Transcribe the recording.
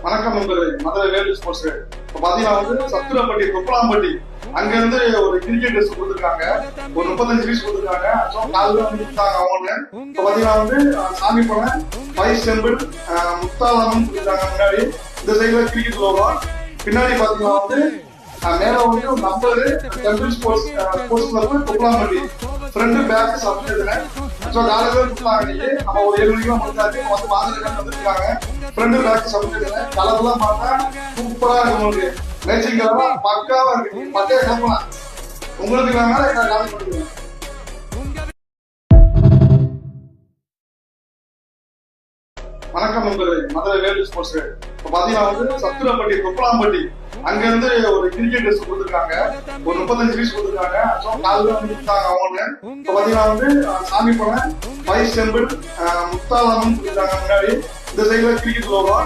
வணக்கம் நண்பர்களே, மதுரை வேலு ஸ்போர்ட்ஸ். இப்போ பாத்தீங்கன்னா சத்துரப்பட்டி தொப்பலாம்பட்டி அங்க இருந்து ஒரு கிரிக்கெட் ட்ரெஸ் கொடுத்துருக்காங்க. ஒரு 35 பீஸ் கொடுத்துருக்காங்க. காலையில கொடுத்தாங்க அவங்க. இப்போ பாத்தீங்கன்னா சாமி படம் வைஸ் டெம்பிள் முத்தாளம் கொடுத்துருக்காங்க. முன்னாடி இந்த சைட்ல கிரிக்கெட் லோகோ, பின்னாடி பாத்தீங்கன்னா மேல ஒரு number temple sports club Thoppalampatti front back subscription. காலையில கொடுத்தாங்க. நம்ம ஒரு 7 மணிக்கு முடிச்சாச்சு. வாங்க வந்துருக்காங்க. ஃப்ரண்ட் பேக் சப்ஸ்கிரிப்ஷன் கலர்லாம் பார்த்தா சூப்பரா இருக்கு. உங்களுக்கு மேட்சிங் கலர் பக்காவா இருக்கு. பட்டைய கிளம்பலாம். உங்களுக்கு வேணா கால் பண்ணுங்க. வணக்கம் நண்பர்களே, மதுரை வேலு ஸ்போர்ட்ஸ். இப்போ பாத்தீங்கன்னா சத்துரப்பட்டி தொப்பலாம்பட்டி அங்க இருந்து ஒரு கிரிக்கெட் ட்ரெஸ் கொடுத்துருக்காங்க. ஒரு 35 பீஸ் கொடுத்துருக்காங்க. காலையில கொடுத்தாங்க அவங்க. இப்போ பாத்தீங்கன்னா சாமி படம் வைஸ் டெம்பிள் முத்தாளம் கொடுத்துருக்காங்க. முன்னாடி இந்த சைட்ல கிரிக்கெட் லோகோ,